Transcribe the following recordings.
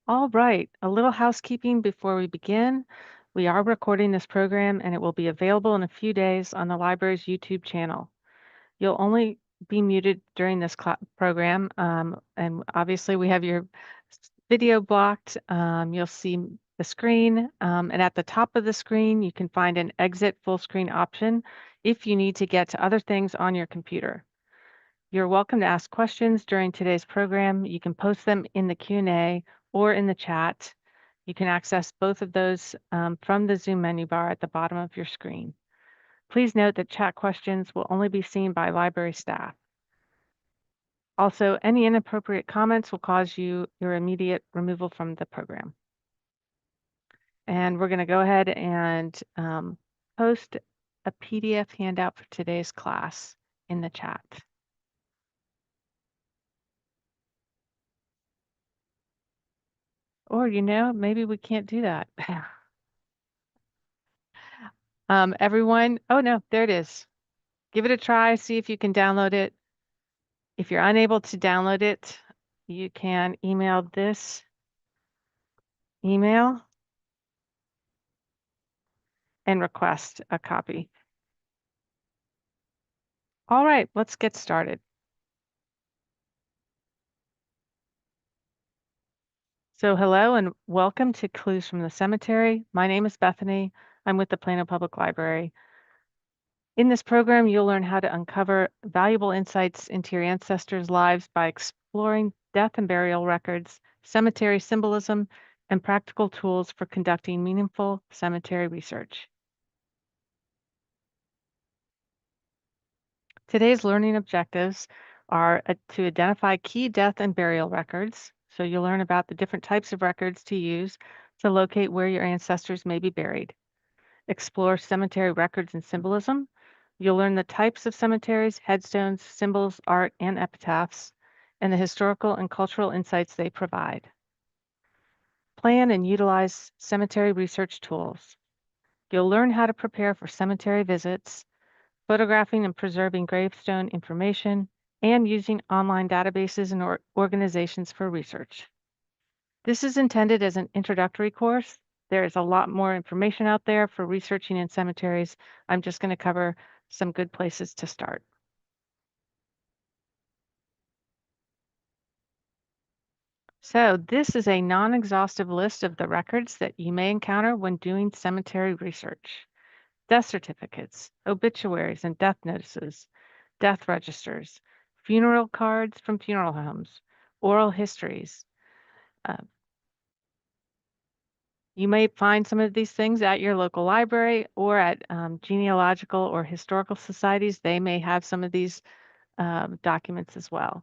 All right, a little housekeeping before we begin. We are recording this program and it will be available in a few days on the library's YouTube channel. You'll only be muted during this program, and obviously we have your video blocked. You'll see the screen, and at the top of the screen, you can find an exit full screen option if you need to get to other things on your computer. You're welcome to ask questions during today's program. You can post them in the Q&A or in the chat. You can access both of those from the Zoom menu bar at the bottom of your screen. Please note that chat questions will only be seen by library staff. Also, any inappropriate comments will cause your immediate removal from the program. And we're going to go ahead and post a PDF handout for today's class in the chat. Or, maybe we can't do that. Everyone, oh no, there it is. Give it a try, see if you can download it. If you're unable to download it, you can email this email and request a copy. All right, let's get started. So hello and welcome to Clues from the Cemetery. My name is Bethany. I'm with the Plano Public Library. In this program, you'll learn how to uncover valuable insights into your ancestors' lives by exploring death and burial records, cemetery symbolism, and practical tools for conducting meaningful cemetery research. Today's learning objectives are to identify key death and burial records. So you'll learn about the different types of records to use to locate where your ancestors may be buried. Explore cemetery records and symbolism. You'll learn the types of cemeteries, headstones, symbols, art, and epitaphs, and the historical and cultural insights they provide. Plan and utilize cemetery research tools. You'll learn how to prepare for cemetery visits, photographing and preserving gravestone information, and using online databases and organizations for research. This is intended as an introductory course. There is a lot more information out there for researching in cemeteries. I'm just going to cover some good places to start. So this is a non-exhaustive list of the records that you may encounter when doing cemetery research. Death certificates, obituaries and death notices, death registers, funeral cards from funeral homes, oral histories. You may find some of these things at your local library or at genealogical or historical societies. They may have some of these documents as well.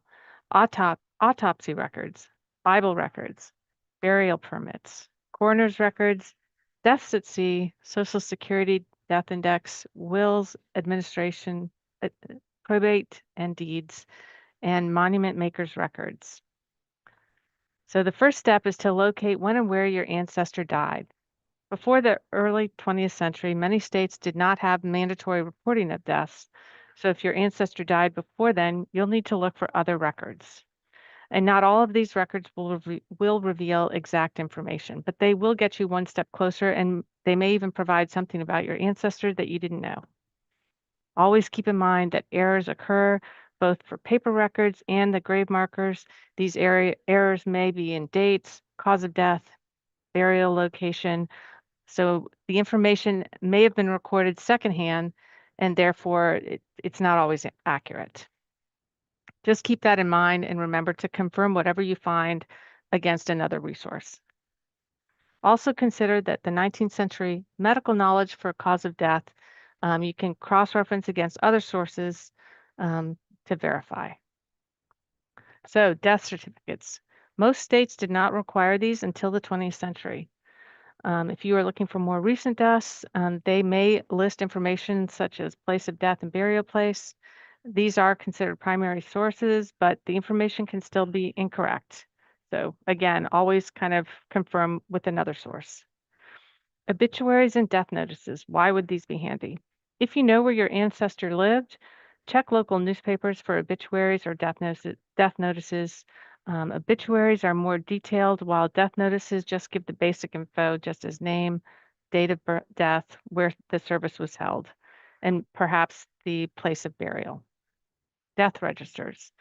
Autopsy records, Bible records, burial permits, coroner's records, deaths at sea, Social Security death index, wills, administration, probate and deeds, and monument makers records. So the first step is to locate when and where your ancestor died. Before the early 20th century, many states did not have mandatory reporting of deaths. So if your ancestor died before then, you'll need to look for other records. And not all of these records will reveal exact information, but they will get you one step closer, and they may even provide something about your ancestor that you didn't know. Always keep in mind that errors occur both for paper records and the grave markers. These errors may be in dates, cause of death, burial location. So the information may have been recorded secondhand, and therefore it's not always accurate. Just keep that in mind and remember to confirm whatever you find against another resource. Also consider that the 19th century medical knowledge for cause of death, you can cross-reference against other sources to verify. So death certificates. Most states did not require these until the 20th century. If you are looking for more recent deaths, they may list information such as place of death and burial place. These are considered primary sources, but the information can still be incorrect. So again, always kind of confirm with another source. Obituaries and death notices. Why would these be handy? If you know where your ancestor lived, check local newspapers for obituaries or death notices. Obituaries are more detailed, while death notices just give the basic info, just as name, date of death, where the service was held, and perhaps the place of burial. Death registers.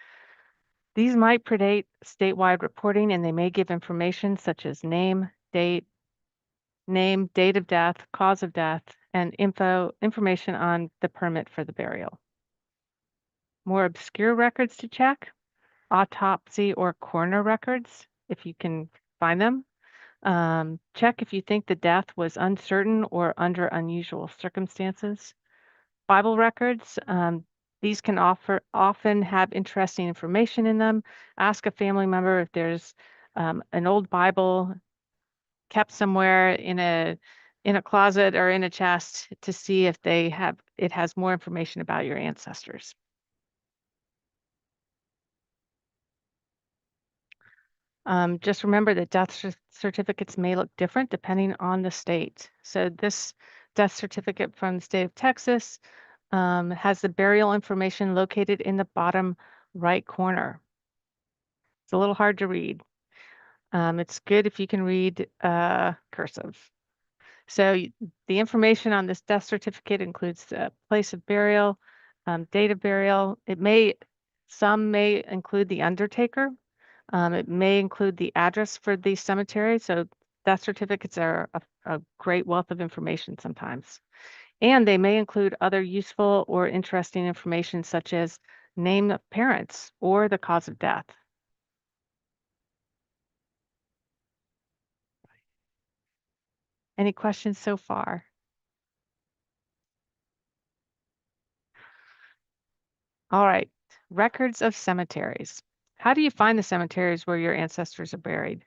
These might predate statewide reporting, and they may give information such as name, date of death, cause of death, and information on the permit for the burial. More obscure records to check: autopsy or coroner records, if you can find them. Check if you think the death was uncertain or under unusual circumstances. Bible records, these can often have interesting information in them. Ask a family member if there's an old Bible kept somewhere in a closet or in a chest to see if it has more information about your ancestors. Just remember that certificates may look different depending on the state. So this death certificate from the state of Texas has the burial information located in the bottom right corner. It's a little hard to read. It's good if you can read cursive. So the information on this death certificate includes the place of burial, date of burial. Some may include the undertaker. It may include the address for the cemetery. So death certificates are a great wealth of information sometimes. And they may include other useful or interesting information such as name of parents or the cause of death. Any questions so far? All right, records of cemeteries. How do you find the cemeteries where your ancestors are buried?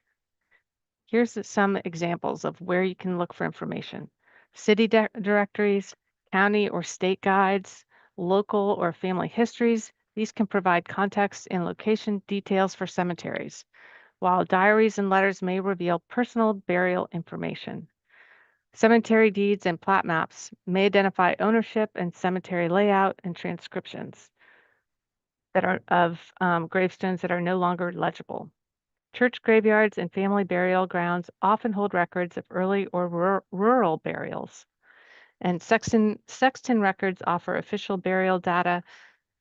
Here's some examples of where you can look for information. City directories, county or state guides, local or family histories. These can provide context and location details for cemeteries, while diaries and letters may reveal personal burial information. Cemetery deeds and plat maps may identify ownership and cemetery layout and transcriptions that are of gravestones that are no longer legible. Church graveyards and family burial grounds often hold records of early or rural burials. And sexton records offer official burial data,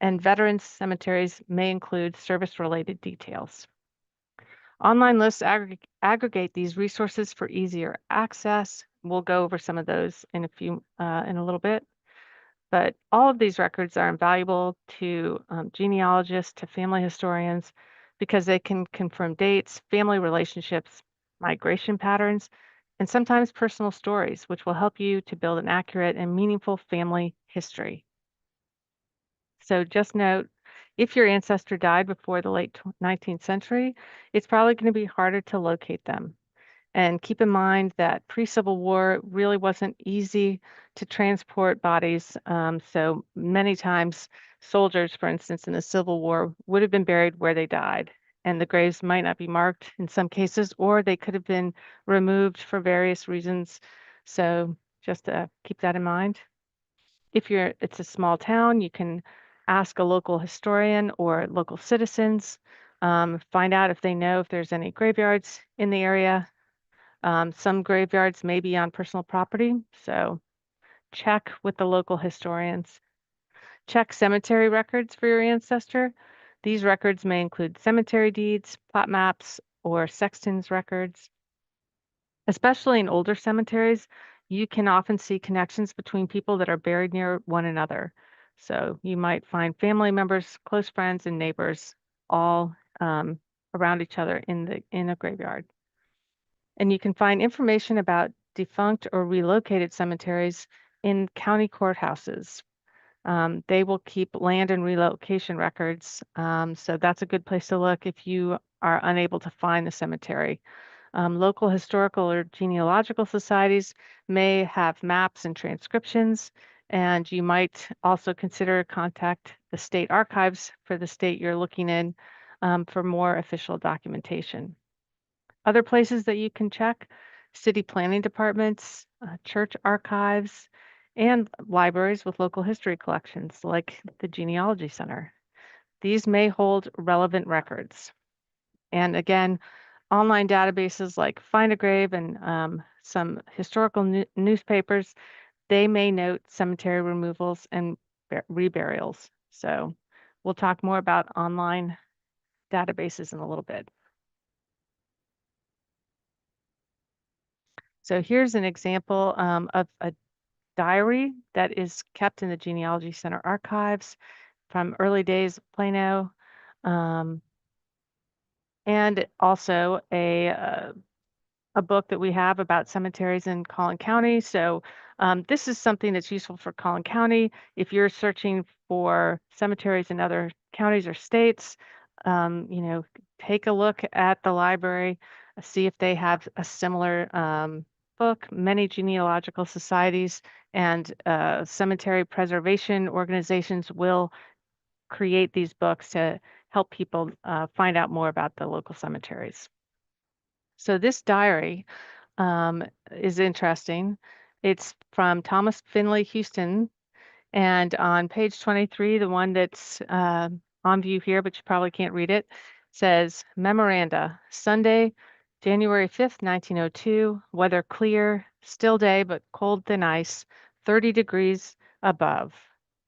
and veterans cemeteries may include service-related details. Online lists aggregate these resources for easier access. We'll go over some of those in a little bit. But all of these records are invaluable to genealogists, to family historians, because they can confirm dates, family relationships, migration patterns, and sometimes personal stories, which will help you to build an accurate and meaningful family history. So just note, if your ancestor died before the late 19th century, it's probably going to be harder to locate them. And keep in mind that pre-Civil War really wasn't easy to transport bodies. So many times, soldiers, for instance, in the Civil War, would have been buried where they died. And the graves might not be marked in some cases, or they could have been removed for various reasons. So just keep that in mind. If it's a small town, you can ask a local historian or local citizens, find out if they know if there's any graveyards in the area. Some graveyards may be on personal property, so check with the local historians. Check cemetery records for your ancestor. These records may include cemetery deeds, plot maps, or sexton's records. Especially in older cemeteries, you can often see connections between people that are buried near one another. So you might find family members, close friends, and neighbors all around each other in a graveyard. And you can find information about defunct or relocated cemeteries in county courthouses. They will keep land and relocation records. So that's a good place to look if you are unable to find the cemetery. Local historical or genealogical societies may have maps and transcriptions, and you might also consider contact the state archives for the state you're looking in for more official documentation. Other places that you can check: city planning departments, church archives, and libraries with local history collections like the Genealogy Center. These may hold relevant records. And again, online databases like Find a Grave and some historical newspapers, they may note cemetery removals and reburials. So we'll talk more about online databases in a little bit. So here's an example of a diary that is kept in the Genealogy Center archives from early days of Plano, um, and also a book that we have about cemeteries in Collin County. So this is something that's useful for Collin County. If you're searching for cemeteries in other counties or states, you know, take a look at the library, see if they have a similar book. Many genealogical societies and cemetery preservation organizations will create these books to help people find out more about the local cemeteries. So this diary is interesting. It's from Thomas Finley Houston, and on page 23, the one that's on view here, but you probably can't read it, says Memoranda, Sunday, January 5th, 1902, weather clear, still day, but cold than ice, 30 degrees above.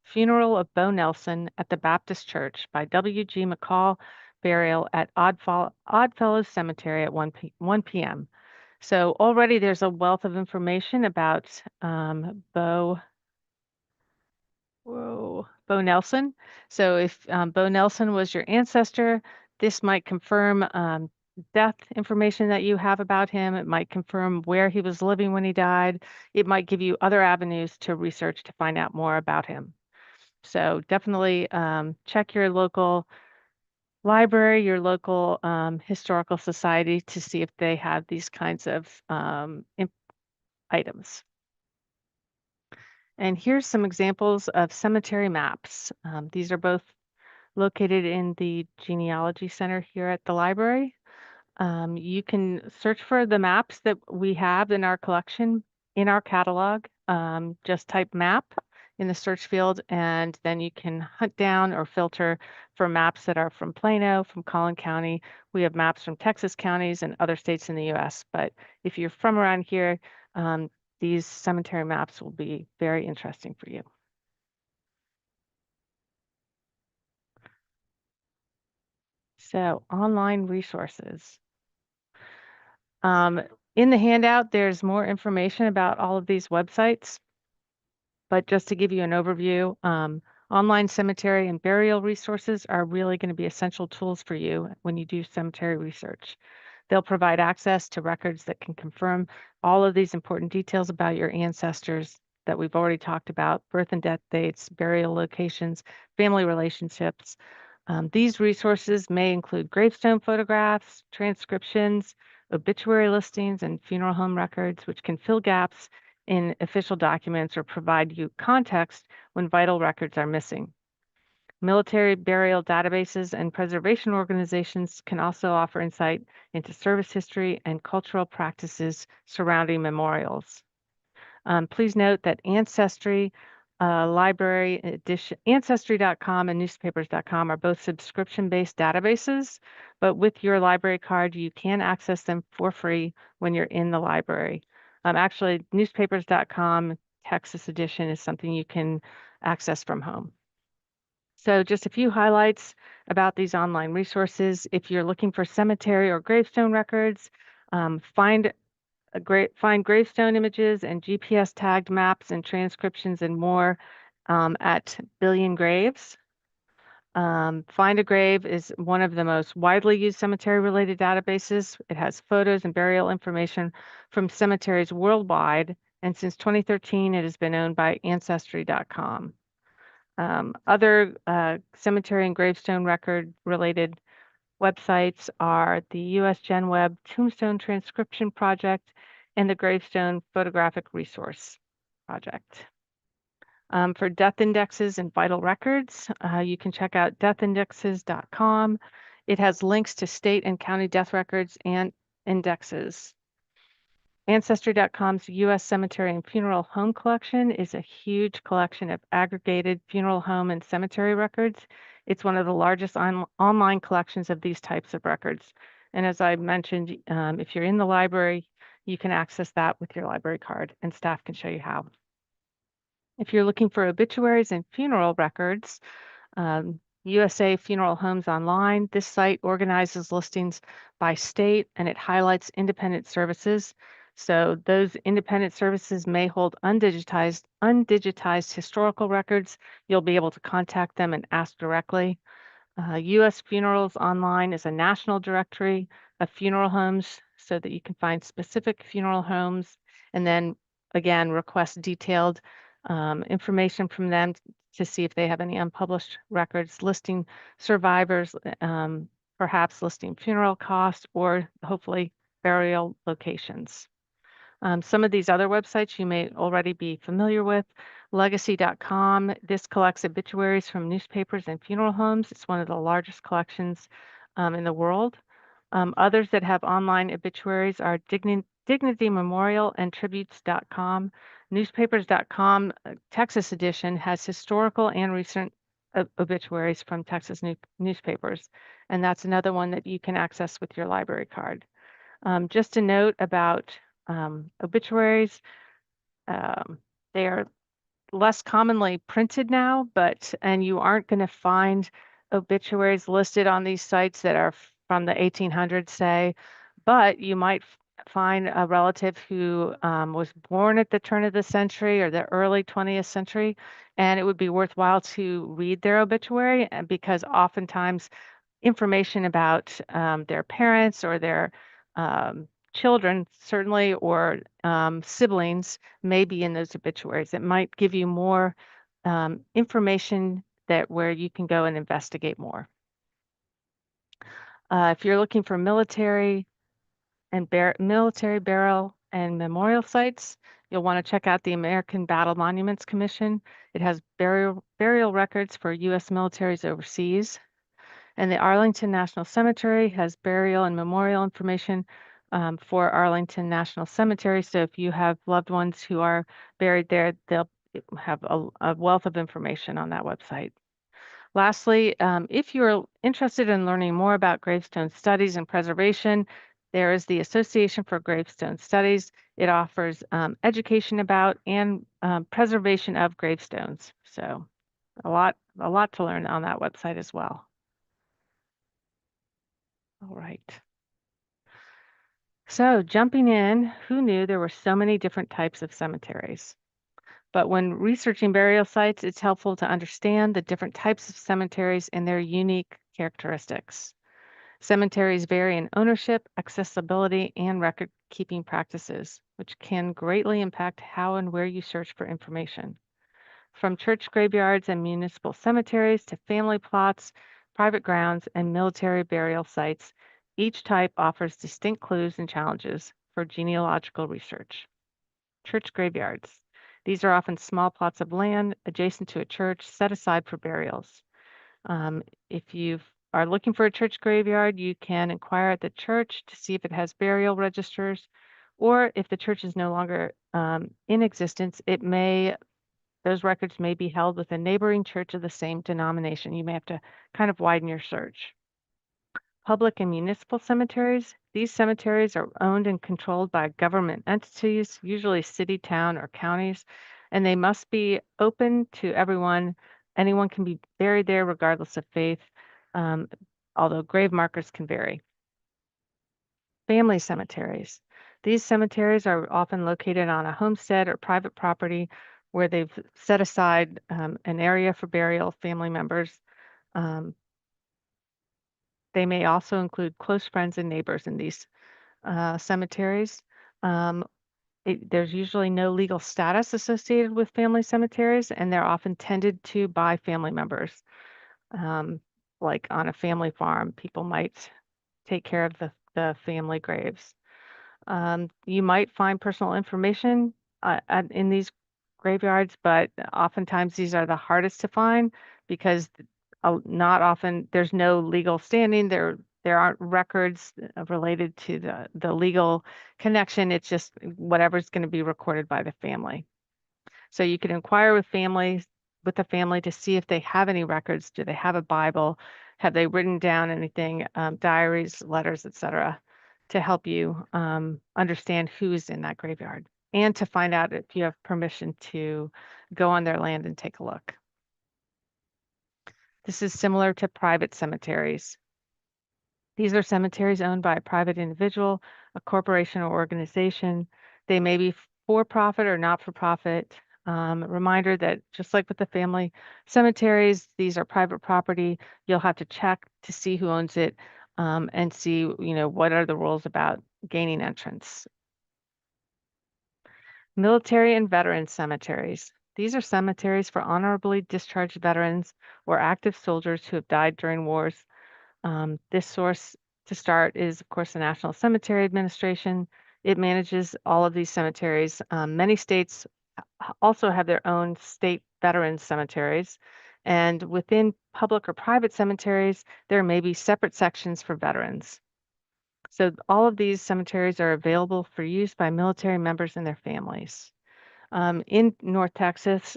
Funeral of Bo Nelson at the Baptist Church by W.G. McCall, burial at Oddfellows Cemetery at 1 p.m. So already there's a wealth of information about Bo Nelson. So if Bo Nelson was your ancestor, this might confirm death information that you have about him. It might confirm where he was living when he died. It might give you other avenues to research to find out more about him. So definitely check your local library, your local historical society to see if they have these kinds of items. And here's some examples of cemetery maps. These are both located in the Genealogy Center here at the library. You can search for the maps that we have in our collection in our catalog. Just type map in the search field, and then you can hunt down or filter for maps that are from Plano, from Collin County. We have maps from Texas counties and other states in the US, but if you're from around here, these cemetery maps will be very interesting for you. So, online resources. In the handout, there's more information about all of these websites, but just to give you an overview, online cemetery and burial resources are really going to be essential tools for you when you do cemetery research. They'll provide access to records that can confirm all of these important details about your ancestors that we've already talked about: birth and death dates, burial locations, family relationships. These resources may include gravestone photographs, transcriptions, obituary listings, and funeral home records, which can fill gaps in official documents or provide you context when vital records are missing. Military burial databases and preservation organizations can also offer insight into service history and cultural practices surrounding memorials. Please note that Ancestry, Library Edition, Ancestry.com and newspapers.com are both subscription-based databases, but with your library card, you can access them for free when you're in the library. Actually, newspapers.com Texas edition is something you can access from home. So just a few highlights about these online resources. If you're looking for cemetery or gravestone records, find gravestone images and GPS tagged maps and transcriptions and more at Billion Graves. Find a Grave is one of the most widely used cemetery related databases. It has photos and burial information from cemeteries worldwide, and since 2013 it has been owned by Ancestry.com. Other cemetery and gravestone record related websites are the US GenWeb Tombstone Transcription Project and the Gravestone Photographic Resource Project. For death indexes and vital records, you can check out deathindexes.com. It has links to state and county death records and indexes. Ancestry.com's U.S. Cemetery and Funeral Home Collection is a huge collection of aggregated funeral home and cemetery records. It's one of the largest online collections of these types of records. And as I mentioned, if you're in the library, you can access that with your library card, and staff can show you how. If you're looking for obituaries and funeral records, USA Funeral Homes Online. This site organizes listings by state and it highlights independent services. So those independent services may hold undigitized historical records. You'll be able to contact them and ask directly. U.S. Funerals Online is a national directory of funeral homes so that you can find specific funeral homes and then again request detailed information from them to see if they have any unpublished records listing survivors, perhaps listing funeral costs or hopefully burial locations. Some of these other websites you may already be familiar with. Legacy.com. This collects obituaries from newspapers and funeral homes. It's one of the largest collections in the world. Others that have online obituaries are Dignity Memorial and Tributes.com. Newspapers.com, Texas edition, has historical and recent obituaries from Texas newspapers. And that's another one that you can access with your library card. Just a note about obituaries. Um, they are less commonly printed now, and you aren't going to find obituaries listed on these sites that are from the 1800s, say, but you might find a relative who was born at the turn of the century or the early 20th century, and it would be worthwhile to read their obituary because oftentimes information about their parents or their children, certainly, or siblings may be in those obituaries. It might give you more information that where you can go and investigate more. If you're looking for military burial and memorial sites, you'll want to check out the American Battle Monuments Commission. It has burial records for U.S. militaries overseas. And the Arlington National Cemetery has burial and memorial information for Arlington National Cemetery. So if you have loved ones who are buried there, they'll have a wealth of information on that website. Lastly, if you're interested in learning more about gravestone studies and preservation, there is the Association for Gravestone Studies. It offers education about and preservation of gravestones. So a lot to learn on that website as well. All right. So jumping in, who knew there were so many different types of cemeteries? But when researching burial sites, it's helpful to understand the different types of cemeteries and their unique characteristics. Cemeteries vary in ownership, accessibility, and record keeping practices, which can greatly impact how and where you search for information. From church graveyards and municipal cemeteries to family plots, private grounds, and military burial sites, each type offers distinct clues and challenges for genealogical research. Church graveyards. These are often small plots of land adjacent to a church set aside for burials. If you are looking for a church graveyard, you can inquire at the church to see if it has burial registers, or if the church is no longer in existence, those records may be held with a neighboring church of the same denomination. You may have to kind of widen your search. Public and municipal cemeteries. These cemeteries are owned and controlled by government entities, usually city, town, or counties, and they must be open to everyone. Anyone can be buried there regardless of faith, although grave markers can vary. Family cemeteries. These cemeteries are often located on a homestead or private property where they've set aside an area for burial of family members. They may also include close friends and neighbors in these cemeteries. There's usually no legal status associated with family cemeteries, and they're often tended to by family members. Like on a family farm, people might take care of the family graves. You might find personal information in these graveyards, but oftentimes these are the hardest to find because not often there's no legal standing. There aren't records related to the legal connection. It's just whatever's going to be recorded by the family. So you can inquire with the family to see if they have any records. Do they have a Bible? Have they written down anything, diaries, letters, etc., to help you understand who's in that graveyard and to find out if you have permission to go on their land and take a look. This is similar to private cemeteries. These are cemeteries owned by a private individual, a corporation, or organization. They may be for profit or not for profit. Reminder that just like with the family cemeteries, these are private property. You'll have to check to see who owns it and see, what are the rules about gaining entrance. Military and veteran cemeteries. These are cemeteries for honorably discharged veterans or active soldiers who have died during wars. This source to start is, of course, the National Cemetery Administration. It manages all of these cemeteries. Many states also have their own state veterans cemeteries. And within public or private cemeteries, there may be separate sections for veterans. So all of these cemeteries are available for use by military members and their families. In North Texas,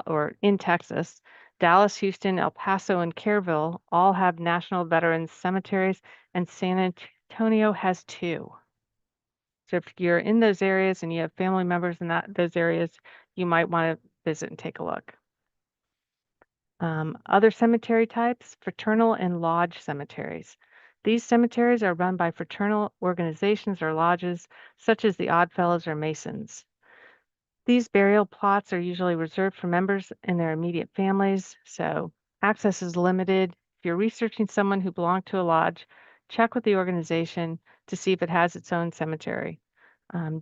or in Texas, Dallas, Houston, El Paso, and Kerrville all have national veterans cemeteries, and San Antonio has 2. So if you're in those areas and you have family members in those areas, you might want to visit and take a look. Other cemetery types, fraternal and lodge cemeteries. These cemeteries are run by fraternal organizations or lodges, such as the Oddfellows or Masons. These burial plots are usually reserved for members and their immediate families, so access is limited. If you're researching someone who belonged to a lodge, check with the organization to see if it has its own cemetery.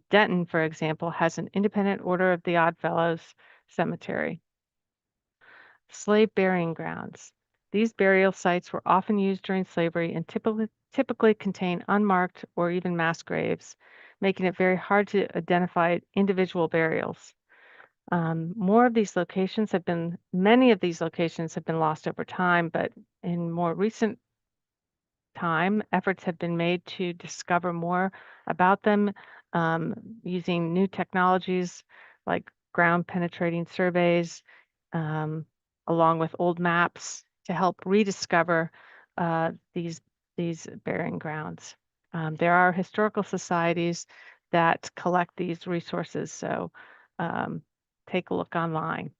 Denton, for example, has an independent Order of the Oddfellows cemetery. Slave burying grounds. These burial sites were often used during slavery and typically contain unmarked or even mass graves, making it very hard to identify individual burials. Many of these locations have been lost over time, but in more recent time, efforts have been made to discover more about them um, using new technologies like ground penetrating surveys, um, along with old maps to help rediscover these burying grounds. There are historical societies that collect these resources, so um, take a look online.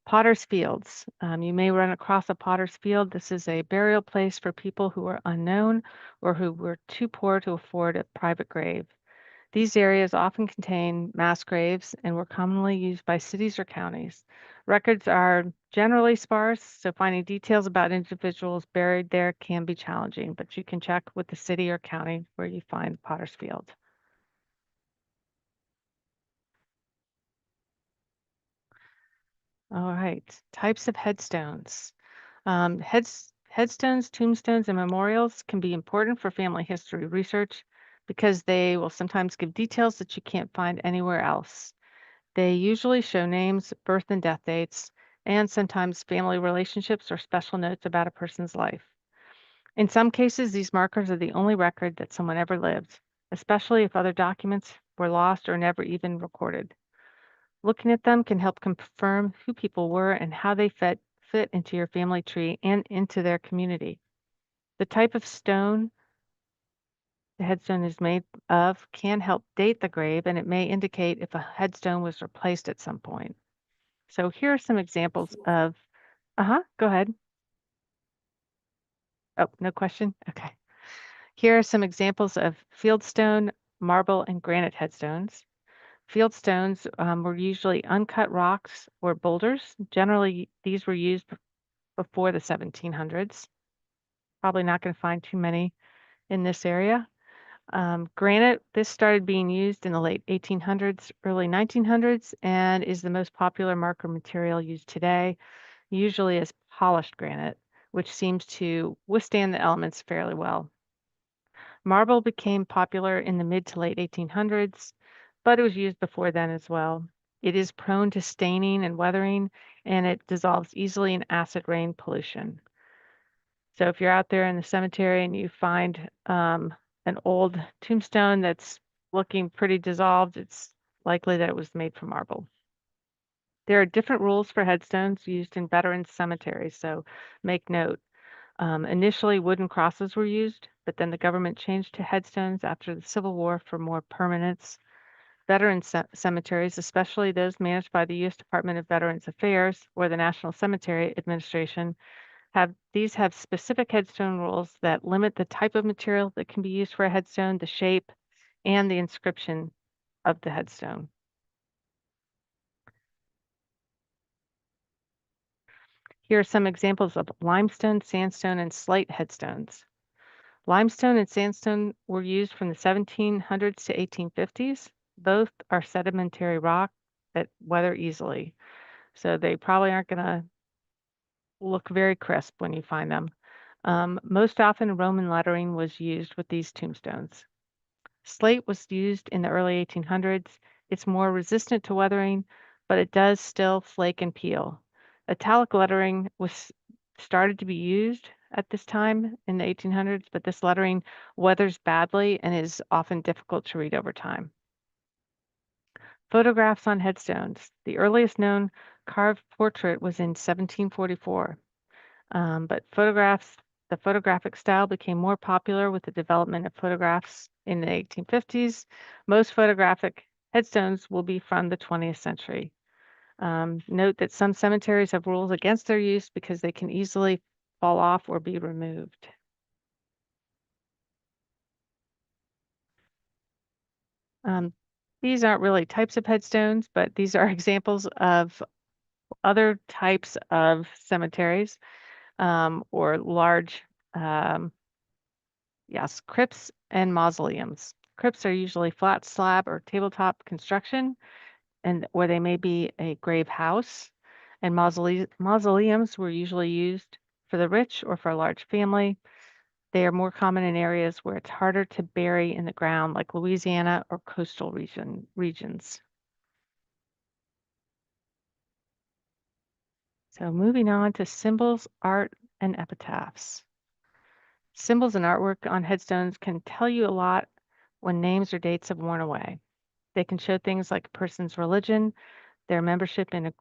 Potter's Fields. You may run across a potter's field. This is a burial place for people who are unknown or who were too poor to afford a private grave. These areas often contain mass graves and were commonly used by cities or counties. Records are generally sparse, so finding details about individuals buried there can be challenging, but you can check with the city or county where you find Potter's Field. All right, types of headstones. Headstones, tombstones, and memorials can be important for family history research because they will sometimes give details that you can't find anywhere else. They usually show names, birth and death dates, and sometimes family relationships or special notes about a person's life. In some cases, these markers are the only record that someone ever lived, especially if other documents were lost or never even recorded. Looking at them can help confirm who people were and how they fit into your family tree and into their community. The type of stone the headstone is made of can help date the grave, and it may indicate if a headstone was replaced at some point. So here are some examples of, go ahead. Oh, no question? Okay. Here are some examples of fieldstone, marble, and granite headstones. Fieldstones were usually uncut rocks or boulders. Generally, these were used before the 1700s. Probably not going to find too many in this area. Granite, this started being used in the late 1800s, early 1900s, and is the most popular marker material used today, usually as polished granite, which seems to withstand the elements fairly well. Marble became popular in the mid to late 1800s, but it was used before then as well. It is prone to staining and weathering, and it dissolves easily in acid rain pollution. So if you're out there in the cemetery and you find an old tombstone that's looking pretty dissolved, it's likely that it was made from marble. There are different rules for headstones used in veterans cemeteries, so make note. Initially, wooden crosses were used, but then the government changed to headstones after the Civil War for more permanence. Veteran cemeteries, especially those managed by the U.S. Department of Veterans Affairs or the National Cemetery Administration, have specific headstone rules that limit the type of material that can be used for a headstone, the shape, and the inscription of the headstone. Here are some examples of limestone, sandstone, and slate headstones. Limestone and sandstone were used from the 1700s to 1850s. Both are sedimentary rock that weather easily, so they probably aren't going to look very crisp when you find them. Most often, Roman lettering was used with these tombstones. Slate was used in the early 1800s. It's more resistant to weathering, but it does still flake and peel. Italic lettering was started to be used at this time in the 1800s, but this lettering weathers badly and is often difficult to read over time. Photographs on headstones. The earliest known carved portrait was in 1744. But the photographic style became more popular with the development of photographs in the 1850s. Most photographic headstones will be from the 20th century. Note that some cemeteries have rules against their use because they can easily fall off or be removed. Um, these aren't really types of headstones, but these are examples of other types of cemeteries or large yes, crypts and mausoleums. Crypts are usually flat slab or tabletop construction, and where they may be a grave house. And mausoleums were usually used for the rich or for a large family. They are more common in areas where it's harder to bury in the ground, like Louisiana or coastal regions. So moving on to symbols, art, and epitaphs. Symbols and artwork on headstones can tell you a lot when names or dates have worn away. They can show things like a person's religion, their membership in a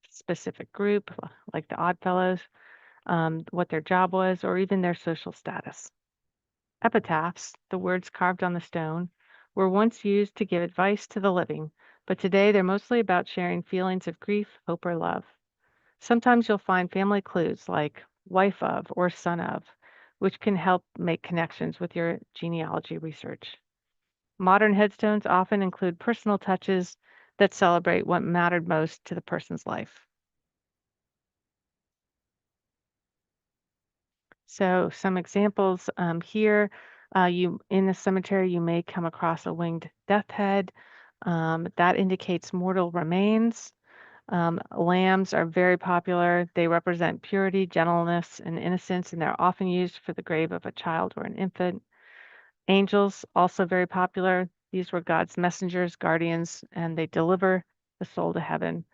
specific group, like the Oddfellows, what their job was, or even their social status. Epitaphs, the words carved on the stone, were once used to give advice to the living, but today they're mostly about sharing feelings of grief, hope, or love. Sometimes you'll find family clues like wife of or son of, which can help make connections with your genealogy research. Modern headstones often include personal touches that celebrate what mattered most to the person's life. So, some examples here. You in the cemetery, you may come across a winged death head. That indicates mortal remains. Lambs are very popular. They represent purity, gentleness, and innocence, and they're often used for the grave of a child or an infant. Angels, also very popular. These were God's messengers, guardians, and they deliver the soul to heaven.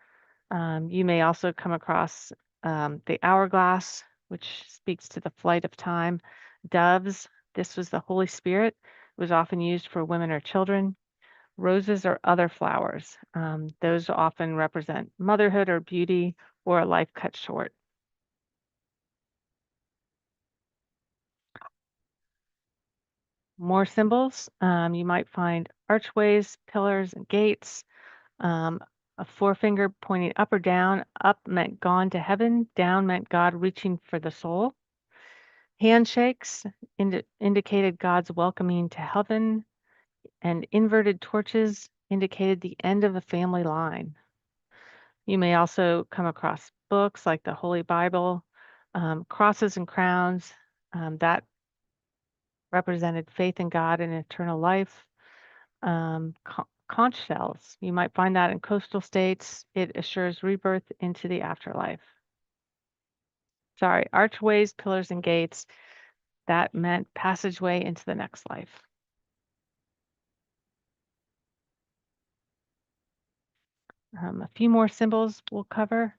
You may also come across the hourglass, which speaks to the flight of time. Doves, this was the Holy Spirit. It was often used for women or children. Roses or other flowers. Those often represent motherhood or beauty or a life cut short. More symbols. You might find archways, pillars, and gates. Um, a forefinger pointing up or down. Up meant gone to heaven. Down meant God reaching for the soul. Handshakes indicated God's welcoming to heaven, and inverted torches indicated the end of the family line. You may also come across books like the Holy Bible, crosses and crowns that represented faith in God and eternal life. Conch shells, you might find that in coastal states. It assures rebirth into the afterlife. Sorry, archways, pillars, and gates, that meant passageway into the next life. A few more symbols we'll cover.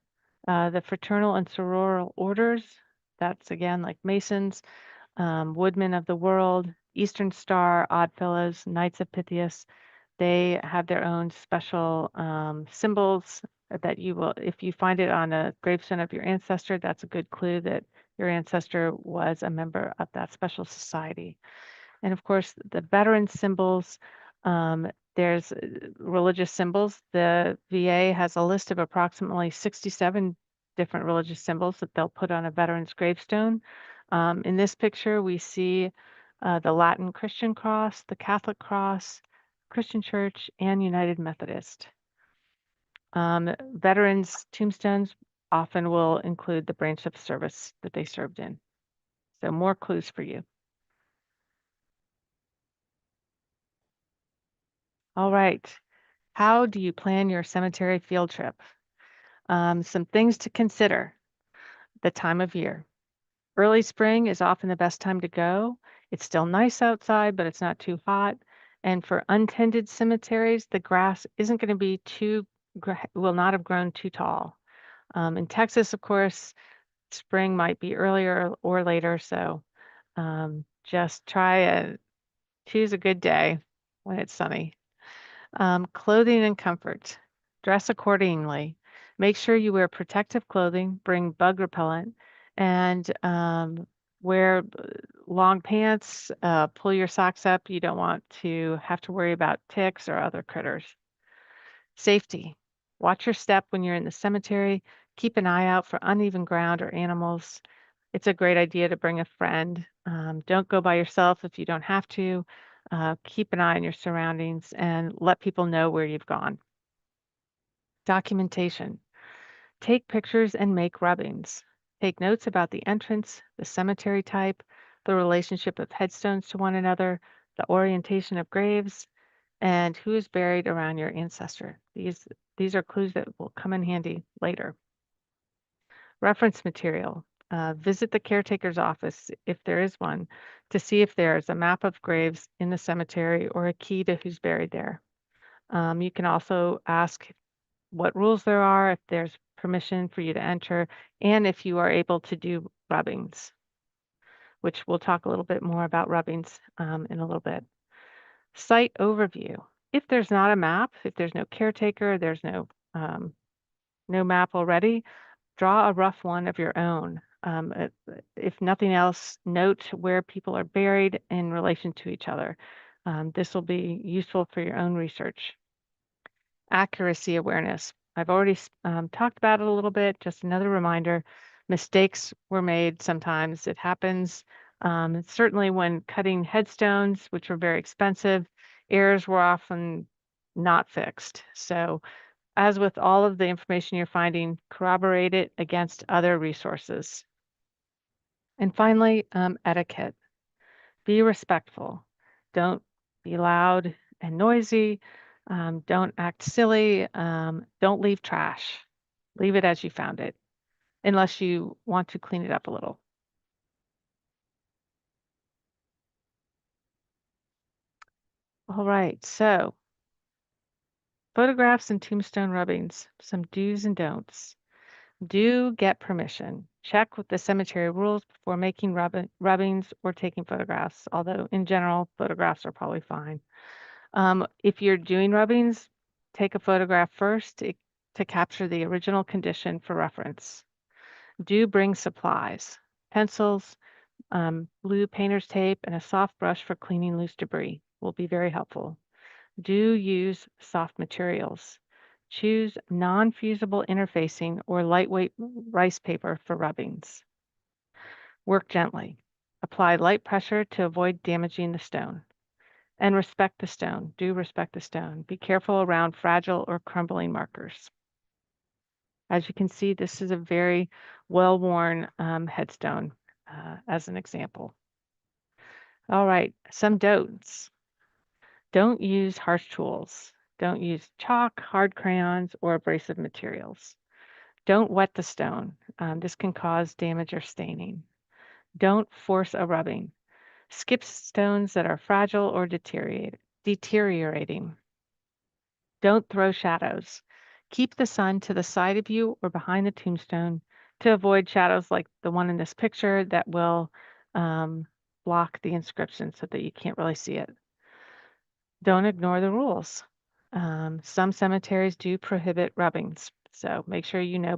The fraternal and sororal orders, that's again like Masons, Woodmen of the World, Eastern Star, Oddfellows, Knights of Pythias. They have their own special symbols that you will, if you find it on a gravestone of your ancestor, that's a good clue that your ancestor was a member of that special society. And of course, the veteran symbols, um, there's religious symbols. The VA has a list of approximately 67 different religious symbols that they'll put on a veteran's gravestone. In this picture, we see the Latin Christian cross, the Catholic cross, Christian Church, and United Methodist. Veterans' tombstones often will include the branch of service that they served in. So more clues for you. All right. How do you plan your cemetery field trip? Some things to consider. The time of year. Early spring is often the best time to go. It's still nice outside, but it's not too hot. And for untended cemeteries, the grass isn't going to be will not have grown too tall. In Texas, of course, spring might be earlier or later. So just choose a good day when it's sunny. Clothing and comfort. Dress accordingly. Make sure you wear protective clothing, bring bug repellent, and wear long pants. Pull your socks up. You don't want to have to worry about ticks or other critters. Safety. Watch your step when you're in the cemetery. Keep an eye out for uneven ground or animals. It's a great idea to bring a friend. Don't go by yourself if you don't have to. Keep an eye on your surroundings and let people know where you've gone. Documentation. Take pictures and make rubbings. Take notes about the entrance, the cemetery type, the relationship of headstones to one another, the orientation of graves, and who is buried around your ancestor. These are clues that will come in handy later. Reference material. Visit the caretaker's office, if there is one, to see if there is a map of graves in the cemetery or a key to who's buried there. You can also ask what rules there are, if there's permission for you to enter, and if you are able to do rubbings, which we'll talk a little bit more about rubbings in a little bit. Site overview. If there's not a map, if there's no caretaker, there's no map already, draw a rough one of your own. If nothing else, note where people are buried in relation to each other. This will be useful for your own research. Accuracy awareness. I've already talked about it a little bit. Just another reminder, mistakes were made sometimes. It happens. Certainly when cutting headstones, which were very expensive, errors were often not fixed. So as with all of the information you're finding, corroborate it against other resources. And finally, etiquette. Be respectful. Don't be loud and noisy. Don't act silly. Don't leave trash. Leave it as you found it, unless you want to clean it up a little. All right, so photographs and tombstone rubbings, some do's and don'ts. Do get permission. Check with the cemetery rules before making rubbings or taking photographs, although in general, photographs are probably fine. If you're doing rubbings, take a photograph first to capture the original condition for reference. Do bring supplies, pencils, blue painter's tape, and a soft brush for cleaning loose debris will be very helpful. Do use soft materials. Choose non-fusible interfacing or lightweight rice paper for rubbings. Work gently. Apply light pressure to avoid damaging the stone. And respect the stone. Do respect the stone. Be careful around fragile or crumbling markers. As you can see, this is a very well-worn headstone as an example. All right, some don'ts. Don't use harsh tools. Don't use chalk, hard crayons, or abrasive materials. Don't wet the stone. This can cause damage or staining. Don't force a rubbing. Skip stones that are fragile or deteriorating. Don't throw shadows. Keep the sun to the side of you or behind the tombstone to avoid shadows like the one in this picture that will block the inscription so that you can't really see it. Don't ignore the rules. Some cemeteries do prohibit rubbings, So make sure you know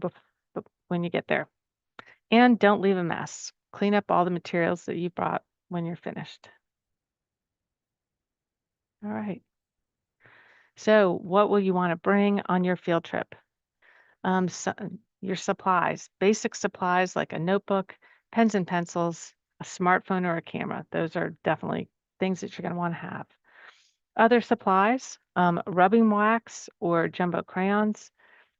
when you get there. And don't leave a mess. Clean up all the materials that you brought when you're finished. All right. So what will you want to bring on your field trip? So, your supplies, basic supplies like a notebook, pens and pencils, a smartphone or a camera. Those are definitely things that you're going to want to have. Other supplies, rubbing wax or jumbo crayons,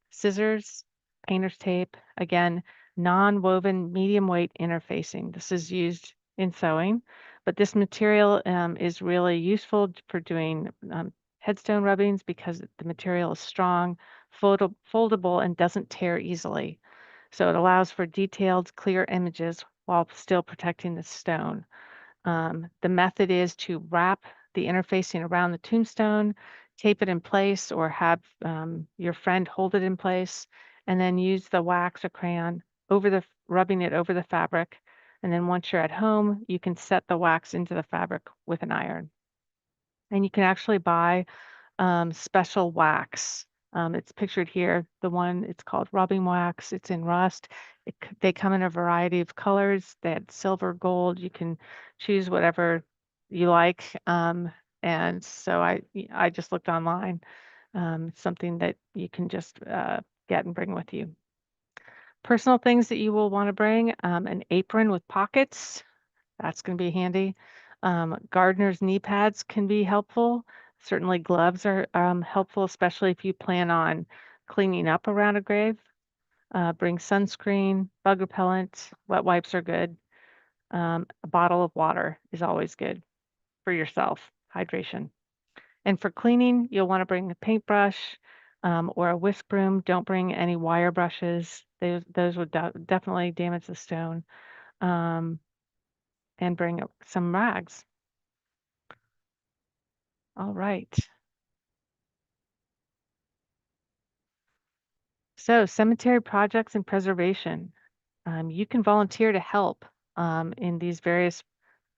scissors, painter's tape, again, non-woven medium weight interfacing. This is used in sewing, but this material is really useful for doing headstone rubbings because the material is strong, foldable, and doesn't tear easily. So it allows for detailed, clear images while still protecting the stone. The method is to wrap the interfacing around the tombstone, tape it in place, or have your friend hold it in place, and then use the wax or crayon rubbing it over the fabric. And then once you're at home, you can set the wax into the fabric with an iron. And you can actually buy special wax. It's pictured here. It's called rubbing wax. It's in rust. They come in a variety of colors. They had silver, gold. You can choose whatever you like. And so I just looked online. It's something that you can just get and bring with you. Personal things that you will want to bring, an apron with pockets. That's going to be handy. Gardener's knee pads can be helpful. Certainly, gloves are helpful, especially if you plan on cleaning up around a grave. Bring sunscreen, bug repellent, wet wipes are good. A bottle of water is always good for yourself, hydration. And for cleaning, you'll want to bring a paintbrush or a whisk broom. Don't bring any wire brushes, those would definitely damage the stone. Um, and bring some rags. All right. So, cemetery projects and preservation. You can volunteer to help in these various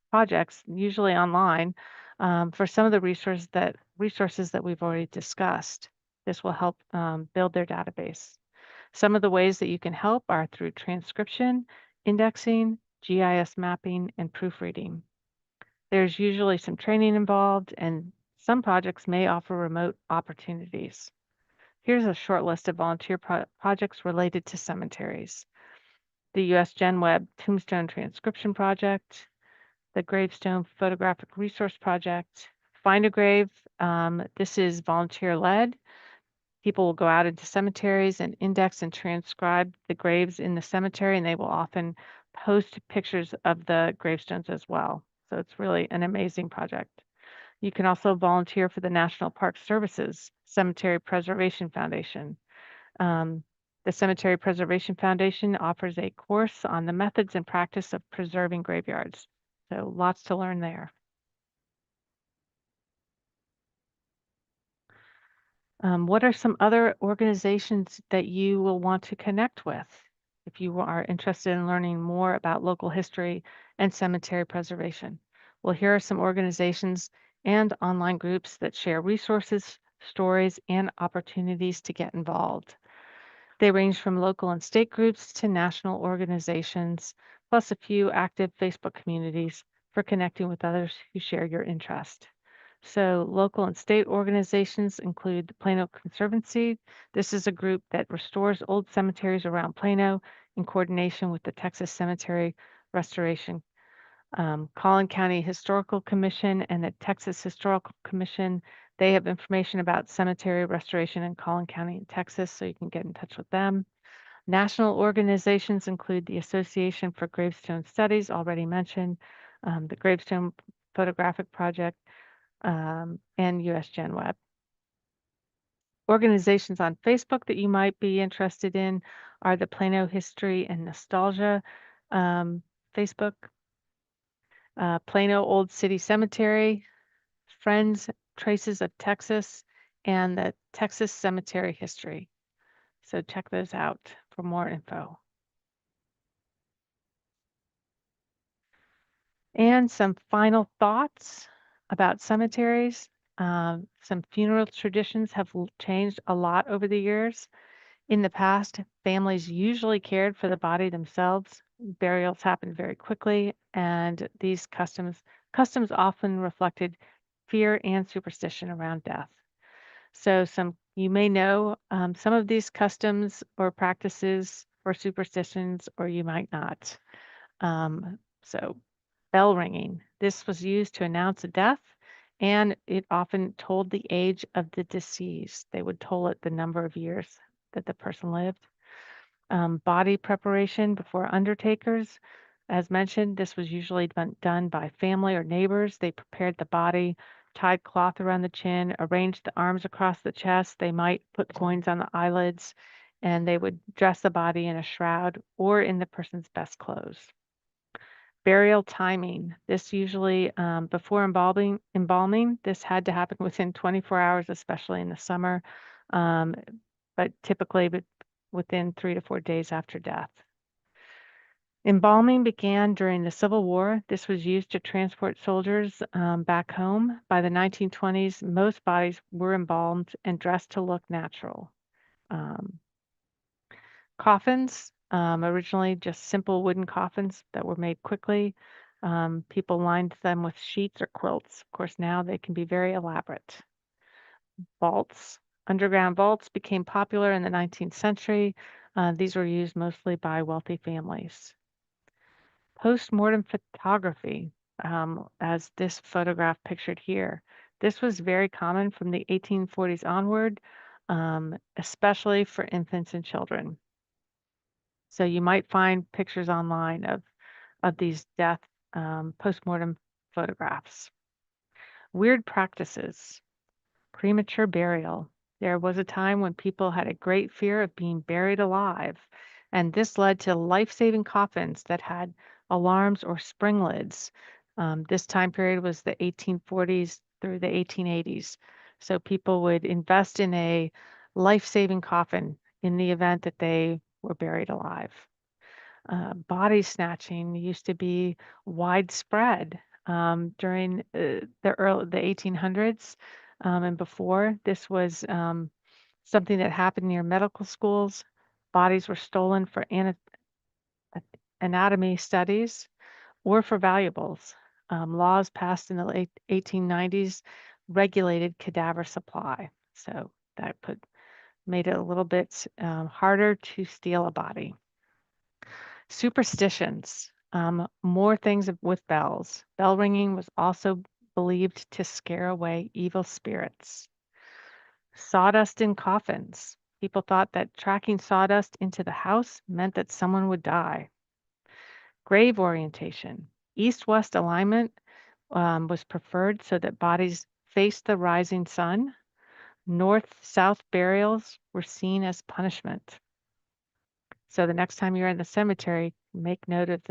projects, usually online, for some of the resources that we've already discussed. This will help build their database. Some of the ways that you can help are through transcription, indexing, GIS mapping, and proofreading. There's usually some training involved, and some projects may offer remote opportunities. Here's a short list of volunteer projects related to cemeteries. The U.S. GenWeb Tombstone Transcription Project, the Gravestone Photographic Resource Project, Find a Grave. This is volunteer led. People will go out into cemeteries and index and transcribe the graves in the cemetery, and they will often post pictures of the gravestones as well. So it's really an amazing project. You can also volunteer for the National Park Service's Cemetery Preservation Foundation. Um, the Cemetery Preservation Foundation offers a course on the methods and practice of preserving graveyards. So lots to learn there. What are some other organizations that you will want to connect with if you are interested in learning more about local history and cemetery preservation? Well, here are some organizations and online groups that share resources, stories, and opportunities to get involved. They range from local and state groups to national organizations, plus a few active Facebook communities for connecting with others who share your interest. So, local and state organizations include the Plano Conservancy. This is a group that restores old cemeteries around Plano in coordination with the Texas Cemetery Restoration. Collin County Historical Commission and the Texas Historical Commission, they have information about cemetery restoration in Collin County in Texas, so you can get in touch with them. National organizations include the Association for Gravestone Studies, already mentioned, the Gravestone Photographic Project, and US GenWeb. Organizations on Facebook that you might be interested in are the Plano History and Nostalgia Facebook, Plano Old City Cemetery, Friends Traces of Texas, and the Texas Cemetery History. So check those out for more info. And some final thoughts about cemeteries. Some funeral traditions have changed a lot over the years. In the past, families usually cared for the body themselves. Burials happened very quickly, and these customs often reflected fear and superstition around death. So some you may know some of these customs or practices or superstitions, or you might not. So bell ringing. This was used to announce a death, and it often told the age of the deceased. They would toll it the number of years that the person lived. Body preparation before undertakers. As mentioned, this was usually done by family or neighbors. They prepared the body, tied cloth around the chin, arranged the arms across the chest. They might put coins on the eyelids, and they would dress the body in a shroud or in the person's best clothes. Burial timing. This usually before embalming. This had to happen within 24 hours, especially in the summer, um, but typically within 3 to 4 days after death. Embalming began during the Civil War. This was used to transport soldiers back home. By the 1920s, most bodies were embalmed and dressed to look natural. Um, Coffins, originally just simple wooden coffins that were made quickly. People lined them with sheets or quilts. Of course, now they can be very elaborate. Vaults. Underground vaults became popular in the 19th century. These were used mostly by wealthy families. Postmortem photography, as this photograph pictured here. This was very common from the 1840s onward, especially for infants and children. So you might find pictures online of these death postmortem photographs. Weird practices. Premature burial. There was a time when people had a great fear of being buried alive, and this led to life-saving coffins that had alarms or spring lids. This time period was the 1840s through the 1880s. So people would invest in a life-saving coffin in the event that they were buried alive. Body snatching used to be widespread during the 1800s and before. This was something that happened near medical schools. Bodies were stolen for anatomy studies or for valuables. Laws passed in the late 1890s regulated cadaver supply, so that made it a little bit harder to steal a body. Superstitions. More things with bells. Bell ringing was also believed to scare away evil spirits. Sawdust in coffins. People thought that tracking sawdust into the house meant that someone would die. Grave orientation. East-west alignment was preferred so that bodies faced the rising sun. North-south burials were seen as punishment. So the next time you're in the cemetery, make note of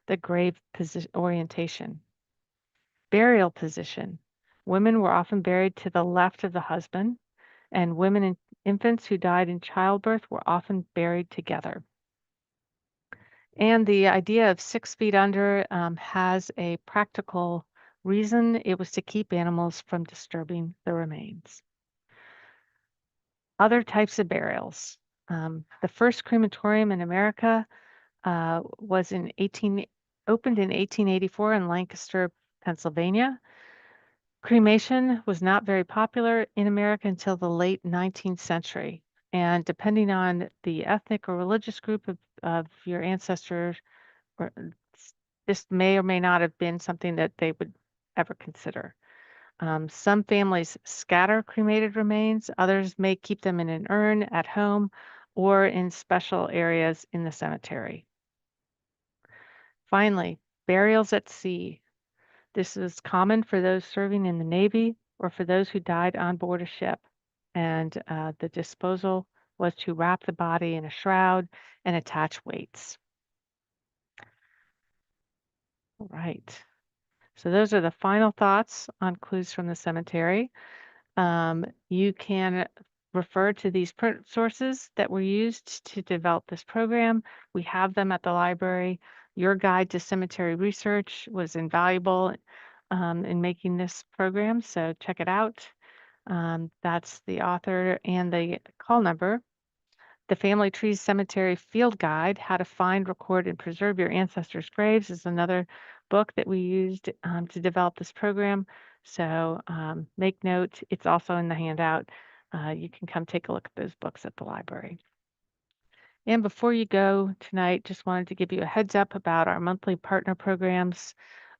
the grave position orientation. Burial position. Women were often buried to the left of the husband, and women and infants who died in childbirth were often buried together. And the idea of 6 feet under has a practical reason. It was to keep animals from disturbing the remains. Other types of burials. The first crematorium in America was opened in 1884 in Lancaster, Pennsylvania. Cremation was not very popular in America until the late 19th century. And depending on the ethnic or religious group of your ancestors, or, this may or may not have been something that they would ever consider. Some families scatter cremated remains, others may keep them in an urn at home or in special areas in the cemetery. Finally, burials at sea. This is common for those serving in the Navy or for those who died on board a ship. And the disposal was to wrap the body in a shroud and attach weights. All right. So those are the final thoughts on clues from the cemetery. You can refer to these print sources that were used to develop this program. We have them at the library. Your guide to cemetery research was invaluable in making this program, so check it out. That's the author and the call number. The Family Trees Cemetery Field Guide, How to Find, Record, and Preserve Your Ancestors' Graves is another book that we used to develop this program. So make note, it's also in the handout. You can come take a look at those books at the library. And before you go tonight, just wanted to give you a heads up about our monthly partner programs.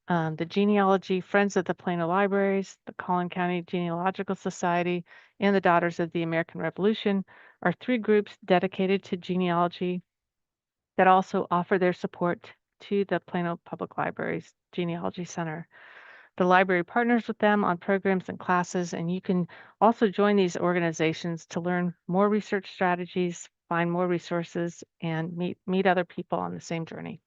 The Genealogy Friends of the Plano Libraries, the Collin County Genealogical Society, and the Daughters of the American Revolution are three groups dedicated to genealogy that also offer their support to the Plano Public Library's Genealogy Center. The library partners with them on programs and classes, and you can also join these organizations to learn more research strategies, find more resources, and meet other people on the same journey.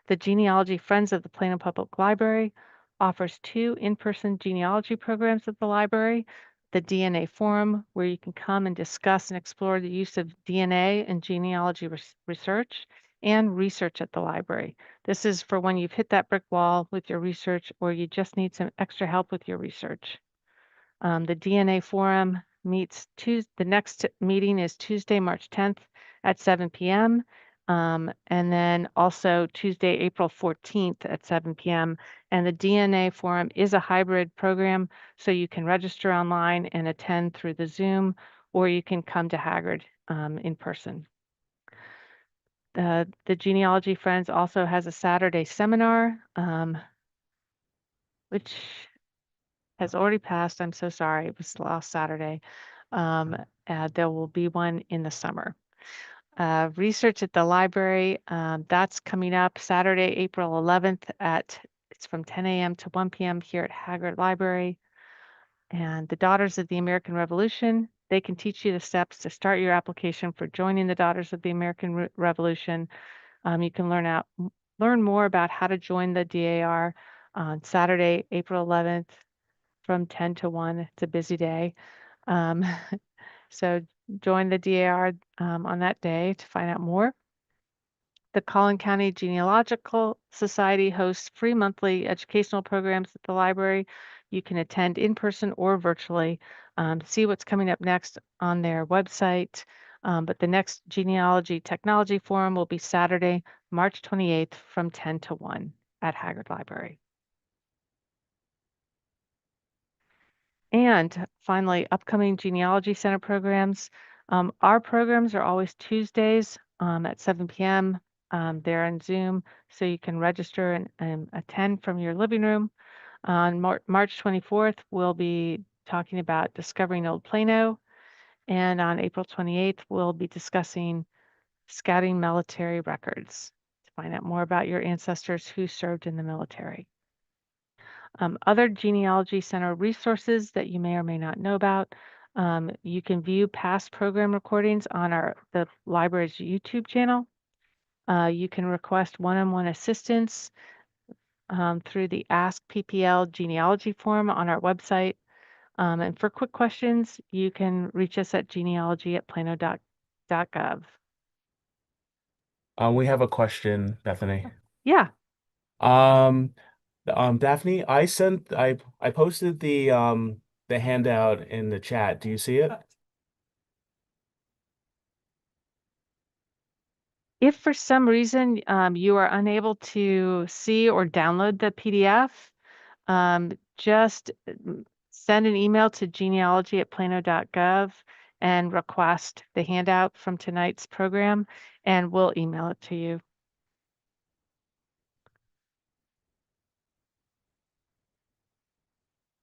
The Genealogy Friends of the Plano Public Library offers two in-person genealogy programs at the library. The DNA Forum, where you can come and discuss and explore the use of DNA in genealogy research, and research at the library. This is for when you've hit that brick wall with your research or you just need some extra help with your research. The DNA Forum meets Tuesday. The next meeting is Tuesday, March 10th at 7 p.m. And then also Tuesday, April 14th at 7 p.m. And the DNA Forum is a hybrid program, so you can register online and attend through the Zoom, or you can come to Haggard in person. The Genealogy Friends also has a Saturday seminar, which has already passed. I'm so sorry. It was last Saturday. There will be one in the summer. Research at the library, that's coming up Saturday, April 11th it's from 10 a.m. to 1 p.m. here at Haggard Library. And the Daughters of the American Revolution, they can teach you the steps to start your application for joining the Daughters of the American Revolution. You can learn more about how to join the DAR on Saturday, April 11th from 10 to 1. It's a busy day. So join the DAR on that day to find out more. The Collin County Genealogical Society hosts free monthly educational programs at the library. You can attend in person or virtually. See what's coming up next on their website. But the next Genealogy Technology Forum will be Saturday, March 28th from 10 to 1 at Haggard Library. And finally, upcoming Genealogy Center programs. Our programs are always Tuesdays at 7 p.m. They're on Zoom, so you can register and attend from your living room. On March 24th, we'll be talking about discovering Old Plano. And on April 28th, we'll be discussing scouting military records to find out more about your ancestors who served in the military. Other Genealogy Center resources that you may or may not know about. You can view past program recordings on the library's YouTube channel. You can request one-on-one assistance through the Ask PPL Genealogy form on our website. And for quick questions, you can reach us at genealogy@plano.gov. We have a question, Bethany. Yeah. Um, Daphne, I posted the handout in the chat. Do you see it? If for some reason you are unable to see or download the PDF, just send an email to genealogy@plano.gov and request the handout from tonight's program, and we'll email it to you.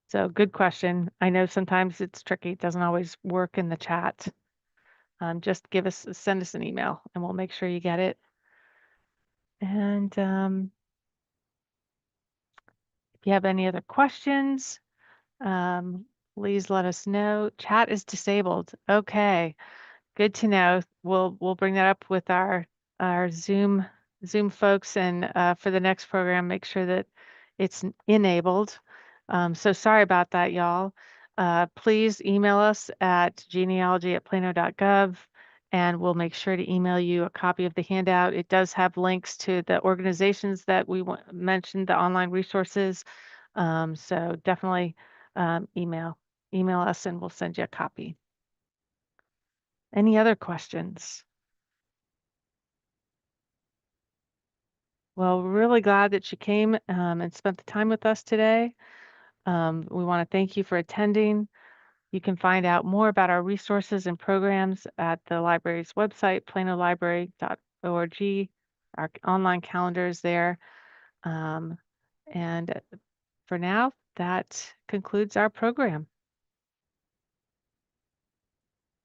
So good question. I know sometimes it's tricky. It doesn't always work in the chat. Just send us an email and we'll make sure you get it. And if you have any other questions, please let us know. Chat is disabled. Okay, good to know. We'll bring that up with our Zoom folks, and for the next program, make sure that it's enabled. So sorry about that, y'all. Please email us at genealogy@plano.gov, and we'll make sure to email you a copy of the handout. It does have links to the organizations that we mentioned, the online resources. So definitely email us and we'll send you a copy. Any other questions? Well, we're really glad that you came and spent the time with us today. We want to thank you for attending. You can find out more about our resources and programs at the library's website, planolibrary.org. Our online calendar is there. And for now, that concludes our program.